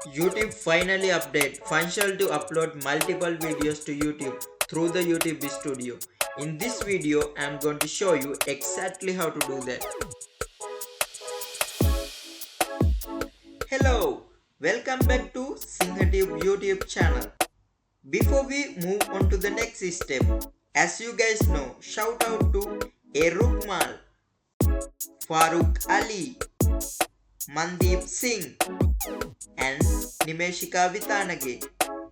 YouTube finally update function to upload multiple videos to YouTube through the YouTube Studio. In this video, I am going to show you exactly how to do that. Hello, welcome back to Sinha YouTube channel. Before we move on to the next step, as you guys know, shout out to Erukmal, Farooq Ali, Mandeep Singh and Nimeshika Vitanage.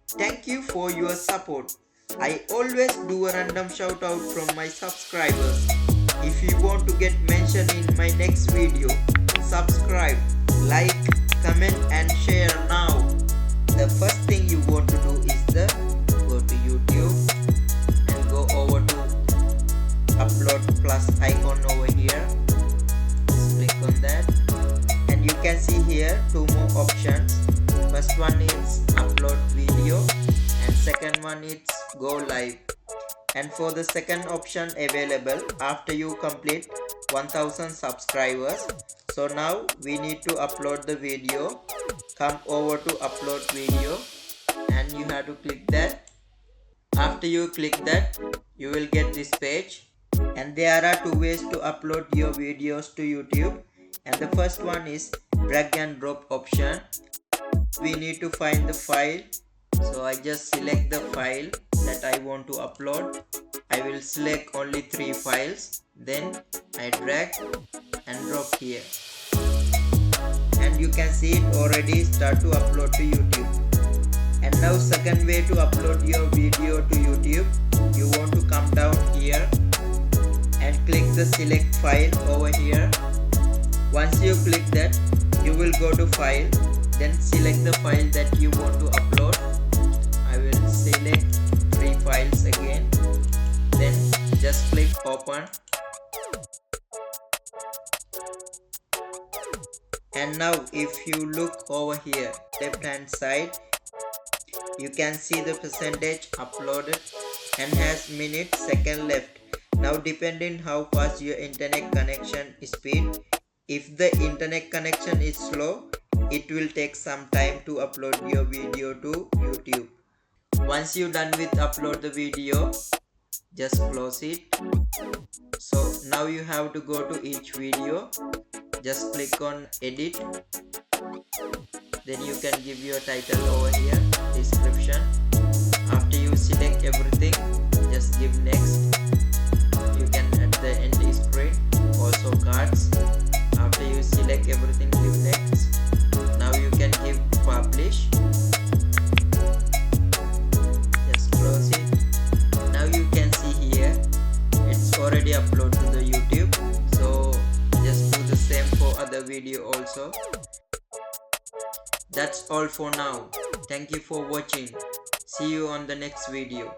Thank you for your support. I always do a random shout out from my subscribers. If you want to get mentioned in my next video, subscribe, like, comment and share now. The first thing you want to do is go to YouTube and go over to upload plus icon over here. Just click on that. And you can see here two more options. First one is upload video and second one is go live. And for the second option available after you complete 1000 subscribers. So now we need to upload the video. Come over to upload video and you have to click that. After you click that, you will get this page. And there are two ways to upload your videos to YouTube. And the first one is drag and drop option. We need to find the file, so I just select the file that I want to upload. I will select only 3 files, then I drag and drop here, and you can see it already start to upload to YouTube. And now second way to upload your video to YouTube, you want to come down here and click the select file over here. Once you click that, you will go to file, then select the file that you want to upload. I will select 3 files again, then just click open. And now if you look over here left hand side, you can see the percentage uploaded and has minute second left. Now depending how fast your internet connection speed, if the internet connection is slow, it will take some time to upload your video to YouTube. Once you're done with upload the video, just close it. So now you have to go to each video. Just click on edit. Then you can give your title over here, description. After you select everything, just give next. You can add the end screen, also cards. After you select everything, give next. Now you can give publish. Just close it. Now you can see here it's already uploaded to the YouTube. So just do the same for other video also. That's all for now. Thank you for watching. See you on the next video.